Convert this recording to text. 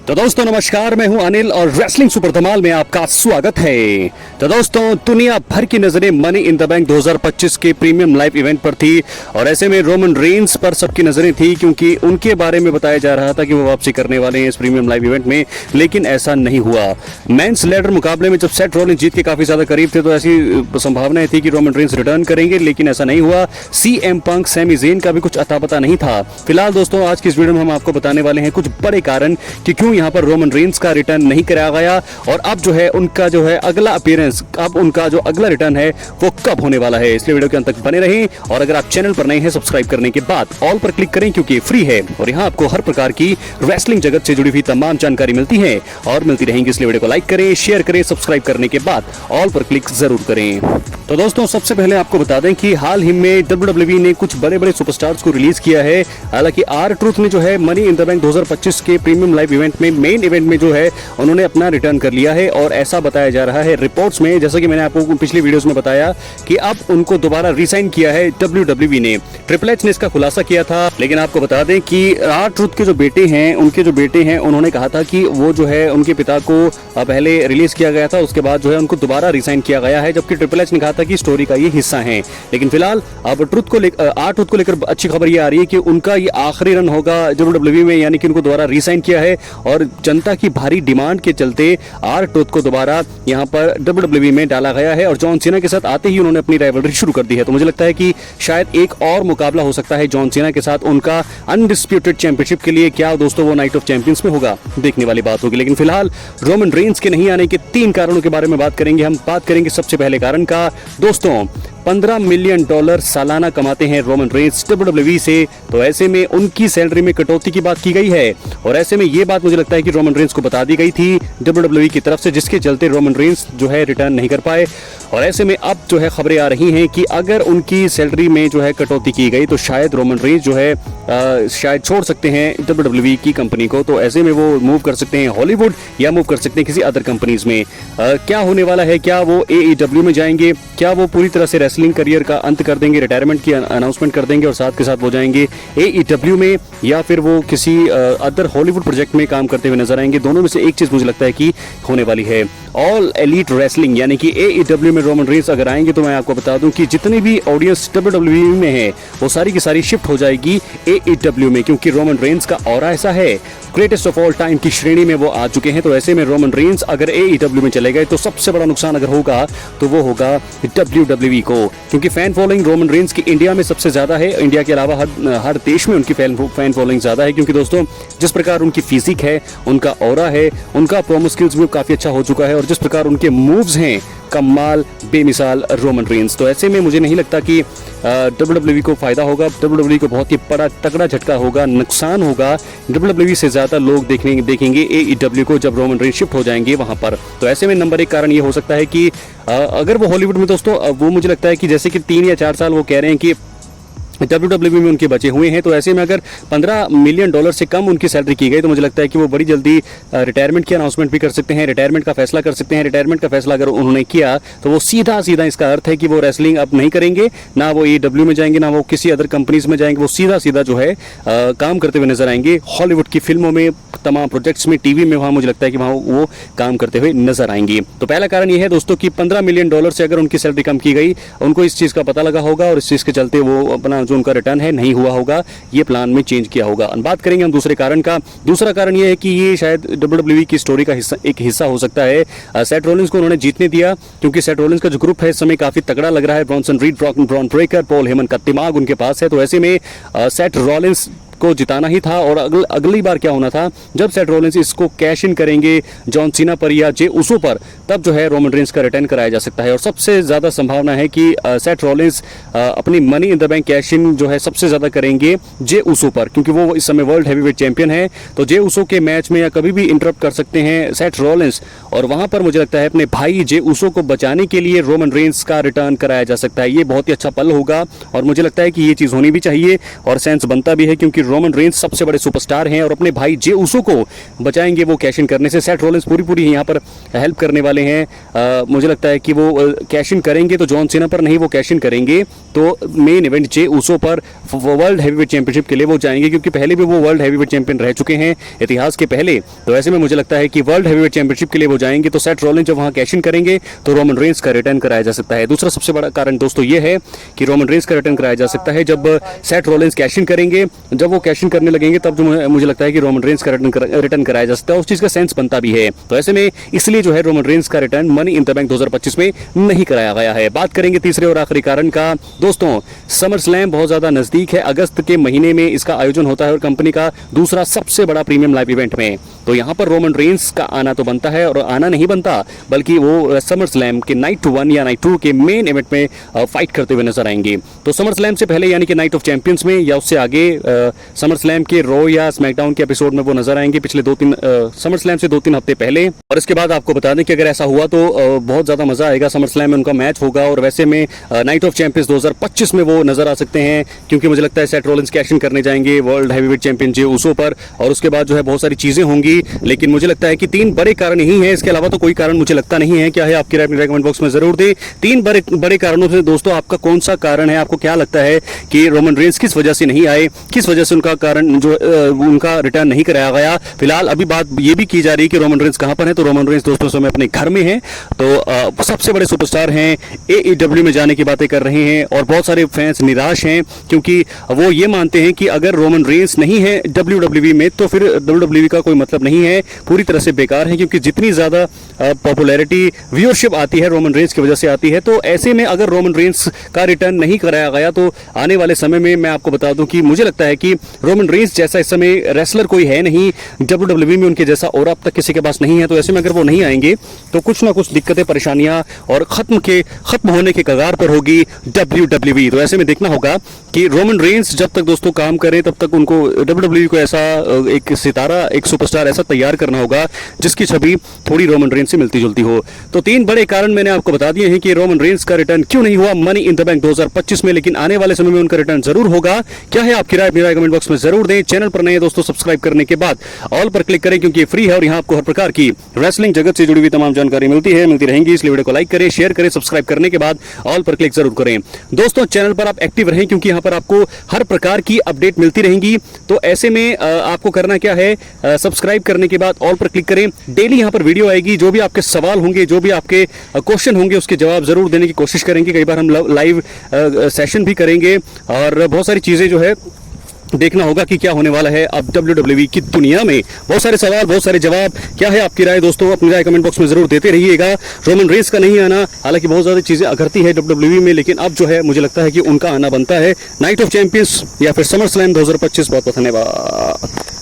तो दोस्तों नमस्कार, मैं हूं अनिल और रेसलिंग सुपर धमाल में आपका स्वागत है। तो दोस्तों दुनिया भर की नजरें मनी इन द बैंक 2025 के प्रीमियम लाइव इवेंट पर थी और ऐसे में रोमन रेंस पर सबकी नजरें थी क्योंकि उनके बारे में बताया जा रहा था कि वो वापसी करने वाले हैं इस प्रीमियम लाइव इवेंट में, लेकिन ऐसा नहीं हुआ। मेंस लैडर मुकाबले में जब सेथ रॉलिंस जीत के काफी ज्यादा करीब थे तो ऐसी संभावनाएं थी कि रोमन रेंस रिटर्न करेंगे, लेकिन ऐसा नहीं हुआ। सीएम पंक, सैमी ज़ेन का भी कुछ अता पता नहीं था। फिलहाल दोस्तों आज की इस वीडियो में हम आपको बताने वाले हैं कुछ बड़े कारण कि क्यों यहाँ पर रोमन रेंस का रिटर्न नहीं कराया गया और अब जो है उनका जो है अगला अपीयरेंस, अब उनका जो अगला रिटर्न है वो कब होने वाला है। इसलिए वीडियो के अंत तक बने रहें और अगर आप चैनल पर नए हैं सब्सक्राइब करने के बाद ऑल पर क्लिक करें क्योंकि फ्री है और यहाँ आपको हर प्रकार की रेसलिंग जगत से जुड़ी हुई तमाम जानकारी मिलती है और मिलती रहेंगी। इसलिए वीडियो को लाइक करें, शेयर करें, सब्सक्राइब करने के बाद ऑल पर क्लिक जरूर करें। तो दोस्तों सबसे पहले आपको बता दें कि हाल ही में WWE ने कुछ बड़े बड़े सुपरस्टार्स को रिलीज किया है। हालांकि R-Truth ने जो है मनी इन द बैंक 2025 के प्रीमियम लाइव इवेंट में मेन इवेंट में जो है उन्होंने अपना रिटर्न कर लिया है और ऐसा बताया जा रहा है रिपोर्ट्स में, जैसा कि मैंने आपको पिछली वीडियोस में बताया कि अब उनको दोबारा रिसाइन किया है WWE ने। ट्रिपल एच ने इसका खुलासा किया था, लेकिन आपको बता दें कि R-Truth के जो बेटे हैं, उनके जो बेटे हैं, उन्होंने कहा था कि वो जो है उनके पिता को पहले रिलीज किया गया था, उसके बाद जो है उनको दोबारा रिसाइन किया गया है, जबकि ट्रिपल एच ने कहा था कि स्टोरी का ये हिस्सा है। लेकिन फिलहाल अब R-Truth को लेकर अच्छी खबर ये आ रही है कि उनका ये आखिरी रन होगा WWE में, यानी कि उनको दोबारा रिसाइन किया है और जनता की भारी डिमांड के चलते R-Truth को दोबारा यहाँ पर WWE में डाला गया है और जॉन सीना के साथ आते ही उन्होंने अपनी राइवलरी शुरू कर दी है। तो मुझे लगता है कि शायद एक और मुकाबला हो सकता है जॉन सीना के साथ उनका अनडिस्प्यूटेड चैंपियनशिप के लिए। क्या दोस्तों वो नाइट ऑफ चैंपियंस में होगा, देखने वाली बात होगी। लेकिन फिलहाल रोमन रेंस के नहीं आने के 3 कारणों के बारे में बात करेंगे। हम बात करेंगे सबसे पहले कारण का दोस्तों, $15 मिलियन सालाना कमाते हैं रोमन रेंस WWE से, तो ऐसे में उनकी सैलरी में कटौती की बात की गई है और ऐसे में ये बात मुझे लगता है कि रोमन रेंस को बता दी गई थी WWE की तरफ से, जिसके चलते रोमन रेंस जो है रिटर्न नहीं कर पाए। और ऐसे में अब जो है खबरें आ रही हैं कि अगर उनकी सैलरी में जो है कटौती की गई तो शायद रोमन रेंस जो है शायद छोड़ सकते हैं WWE की कंपनी को। तो ऐसे में वो मूव कर सकते हैं हॉलीवुड या मूव कर सकते हैं किसी अदर कंपनीज में। क्या होने वाला है, क्या वो AEW में जाएंगे, क्या वो पूरी तरह से रेसलिंग करियर का अंत कर देंगे, रिटायरमेंट की अनाउंसमेंट कर देंगे और साथ के साथ वो जाएंगे AEW में, या फिर वो किसी अदर हॉलीवुड प्रोजेक्ट में काम करते हुए नजर आएंगे। दोनों में से एक चीज मुझे लगता है कि होने वाली है। ऑल एलीट रेसलिंग यानी कि AEW में रोमन रेंस अगर आएंगे तो मैं आपको बता दूं कि जितनी भी ऑडियंस WWE में है वो सारी की सारी शिफ्ट हो जाएगी AEW में, क्योंकि रोमन रेंस का ऑरा ऐसा है, ग्रेटेस्ट ऑफ ऑल टाइम की श्रेणी में वो आ चुके हैं। तो ऐसे में रोमन रेंस अगर AEW में चले गए तो सबसे बड़ा नुकसान अगर होगा तो वो होगा WWE को, क्योंकि फैन फॉलोइंग रोमन रेंस की इंडिया में सबसे ज्यादा है। इंडिया के अलावा हर देश में उनकी फैन फॉलोइंग ज्यादा है, क्योंकि दोस्तों जिस प्रकार उनकी फिजिक है, उनका ऑरा है, उनका प्रोमो स्किल्स भी काफी अच्छा हो चुका है और जिस प्रकार उनके मूव्स हैं कमाल बेमिसाल रोमन रेंस। तो ऐसे में मुझे नहीं लगता कि WWE को फायदा होगा। WWE को बहुत ही बड़ा तगड़ा झटका होगा, नुकसान होगा। WWE से ज्यादा लोग देखेंगे AEW को जब रोमन रेंस शिफ्ट हो जाएंगे वहां पर। तो ऐसे में नंबर 1 कारण ये हो सकता है कि अगर वो हॉलीवुड में दोस्तों, वो मुझे लगता है कि जैसे कि 3 या 4 साल वो कह रहे हैं कि WWE में उनके बचे हुए हैं, तो ऐसे में अगर $15 मिलियन से कम उनकी सैलरी की गई तो मुझे लगता है कि वो बड़ी जल्दी रिटायरमेंट की अनाउंसमेंट भी कर सकते हैं, रिटायरमेंट का फैसला कर सकते हैं। रिटायरमेंट का फैसला अगर उन्होंने किया तो वो सीधा इसका अर्थ है कि वो रेसलिंग अब नहीं करेंगे, ना वो AEW में जाएंगे, ना वो किसी अदर कंपनीज में जाएंगे। वो सीधा जो है काम करते हुए नजर आएंगे हॉलीवुड की फिल्मों में, तमाम प्रोजेक्ट्स में, टीवी में, वहां मुझे लगता है कि वहां वो काम करते हुए नजर आएंगे। तो पहला कारण ये है दोस्तों कि $15 मिलियन से अगर उनकी सैलरी कम की गई, उनको इस चीज का पता लगा होगा और इस चीज के चलते वो अपना जो उनका रिटर्न है नहीं हुआ होगा, ये प्लान में चेंज किया होगा। बात करेंगे हम दूसरे कारण का। दूसरा कारण ये है कि ये शायद WWE की स्टोरी का एक हिस्सा हो सकता है। सेथ रॉलिंस को उन्होंने जीतने दिया क्योंकि सेथ रॉलिंस का जो ग्रुप है इस समय काफी तगड़ा लग रहा है। Bronson read, Bron Breakker, Paul Heyman का दिमाग उनके पास है। तो ऐसे में सेथ रॉलिंस को जिताना ही था और अगली बार क्या होना था, जब सेथ रॉलिंस इसको कैश इन करेंगे जॉन सीना पर या जे उसो पर, तब जो है रोमन रेंस का रिटर्न कराया जा सकता है। और सबसे ज्यादा संभावना है कि सेथ रॉलिंस अपनी money in the bank cash in जो है सबसे ज्यादा करेंगे जे उसो पर, क्योंकि वो इस समय वर्ल्ड हैवीवेट चैंपियन है। तो जे उसो के मैच में या कभी भी इंटरप्ट कर सकते हैं सेथ रॉलिंस, और वहां पर मुझे लगता है अपने भाई जे उसो को बचाने के लिए रोमन रेंस का रिटर्न कराया जा सकता है। ये बहुत ही अच्छा पल होगा और मुझे लगता है कि ये चीज होनी भी चाहिए और सेंस बनता भी है, क्योंकि रोमन रेंस सबसे बड़े सुपरस्टार हैं और अपने भाई जे उसो को बचाएंगे वो कैश इन करने से। सेथ रॉलिंस पूरी यहाँ पर हेल्प करने वाले हैं। मुझे लगता है कि वो कैश इन करेंगे तो जॉन सीना पर नहीं, वो कैश इन करेंगे तो मेन इवेंट जे उसो पर वर्ल्ड हैवीवेट चैंपियनशिप के लिए वो जाएंगे, क्योंकि पहले भी वो वर्ल्ड हैवीवेट चैंपियन रह चुके हैं इतिहास के पहले। तो ऐसे में मुझे लगता है कि वर्ल्ड हैवीवेट चैंपियनशिप के लिए वो जाएंगे, तो सेथ रॉलिंस जब वहां कैश इन करेंगे तो रोमन रेंस का रिटर्न कराया जा सकता है। दूसरा सबसे बड़ा कारण दोस्तों ये है कि रोमन रेंस का रिटर्न कराया जा सकता है जब सेथ रॉलिंस कैश इन करेंगे। जब वो कैश इन करने लगेंगे तब जो मुझे लगता है कि रोमन रेंस का रिटर्न कराया जा सकता है, उस चीज का सेंस बनता भी है। तो ऐसे में इसलिए जो है रोमन रेंस का return money in the bank 2025 में नहीं कराया गया है। बात करेंगे तीसरे और आखिरी कारण का दोस्तों, समर स्लैम बहुत ज्यादा नजदीक है। अगस्त के महीने में इसका आयोजन होता है और कंपनी का दूसरा सबसे बड़ा प्रीमियम लाइव इवेंट में। तो यहाँ पर रोमन रेंस का आना तो बनता है, और आना नहीं बनता बल्कि वो समर स्लैम के नाइट 1 या नाइट 2 के मेन इवेंट में फाइट करते हुए नजर आएंगे। तो समर स्लैम से पहले यानी कि नाइट ऑफ चैंपियंस में या उससे आगे समर स्लैम के रॉ या स्मैकडाउन के एपिसोड में वो नजर आएंगे पिछले 2-3 समर स्लैम से 2-3 हफ्ते पहले। और इसके बाद आपको बता दें कि अगर ऐसा हुआ तो बहुत ज्यादा मजा आएगा। समर स्लैम में उनका मैच होगा और वैसे में नाइट ऑफ चैंपियंस 2025 में वो नजर आ सकते हैं, क्योंकि मुझे लगता है सेथ रॉलिंस कैश इन करने जाएंगे वर्ल्ड हैवीवेट चैंपियन जे उसो पर, और उसके बाद जो है बहुत सारी चीजें होंगी। लेकिन मुझे लगता है कि 3 बड़े कारण ही हैं, इसके अलावा तो कोई कारण मुझे लगता नहीं है। क्या है आपकी राय अपने कमेंट बॉक्स में जरूर दें। 3 बड़े कारणों से दोस्तों आपका कौन सा कारण है? आपको क्या लगता है कि रोमन रेंस किस वजह से नहीं आए, किस वजह से उनका कारण जो उनका रिटर्न नहीं कराया गया? फिलहाल अभी बात ये भी की जा रही है कि रोमन रेंस कहां पर है, तो रोमन रेंस दोस्तों समय अपने घर में है। तो सबसे बड़े सुपरस्टार हैं, AEW में जाने की बातें कर रहे हैं, और बहुत सारे फैंस निराश हैं क्योंकि वो ये मानते हैं कि अगर रोमन रेंस नहीं है WWE में तो फिर WWE का कोई मतलब नहीं है, पूरी तरह से बेकार है, क्योंकि जितनी ज्यादा पॉपुलैरिटी व्यूअरशिप आती है रोमन रेंस की वजह से आती है। तो ऐसे में अगर रोमन रेंस का रिटर्न नहीं कराया गया तो आने वाले समय में मैं आपको बता दूं कि मुझे लगता है कि रोमन रेंस जैसा इस समय रेसलर कोई है नहीं WWE में, उनके जैसा और अब तक किसी के पास नहीं है। तो ऐसे में अगर वो नहीं आएंगे तो कुछ ना कुछ दिक्कतें, परेशानियां और खत्म होने के कगार पर होगी WWE। तो ऐसे में देखना होगा कि रोमन रेंस जब तक दोस्तों काम करें तब तक उनको WWE को ऐसा एक सितारा, एक सुपरस्टार ऐसा तैयार करना होगा जिसकी छवि थोड़ी रोमन रेंस से मिलती जुलती हो। तो 3 बड़े कारण मैंने आपको बता दिए हैं कि रोमन रेंस का रिटर्न क्यों नहीं हुआ मनी इन द बैंक 2025 में, लेकिन आने वाले समय में उनका रिटर्न जरूर होगा। क्या है आपकी राय मेरा कमेंट बॉक्स में जरूर दें। चैनल पर नए दोस्तों सब्सक्राइब करने के बाद ऑल पर क्लिक करें, क्योंकि ये फ्री है और यहाँ आपको हर प्रकार की रेसलिंग जगत से जुड़ी हुई तमाम जानकारी मिलती रहेंगी। इसलिए वीडियो को लाइक करें, शेयर करें, सब्सक्राइब करने के बाद ऑल पर क्लिक जरूर करें। दोस्तों चैनल पर आप एक्टिव रहें, क्योंकि यहाँ पर आपको हर प्रकार की अपडेट मिलती रहेंगी। तो ऐसे में आपको करना क्या है, सब्सक्राइब करने के बाद ऑल पर क्लिक करें। डेली यहाँ पर वीडियो आएगी, जो भी आपके सवाल होंगे, जो भी आपके क्वेश्चन होंगे, उसके जवाब जरूर देने की कोशिश करेंगे। कई बार हम लाइव सेशन भी करेंगे और बहुत सारी चीजें जो है देखना होगा कि क्या होने वाला है अब WWE की दुनिया में। बहुत सारे सवाल, बहुत सारे जवाब। क्या है आपकी राय दोस्तों? अपनी राय कमेंट बॉक्स में जरूर देते रहिएगा। रोमन रेंस का नहीं आना, हालांकि बहुत ज्यादा चीजें अगरती है WWE में, लेकिन अब जो है मुझे लगता है कि उनका आना बनता है नाइट ऑफ चैंपियंस या फिर समर स्लैम 2025। बहुत बहुत धन्यवाद।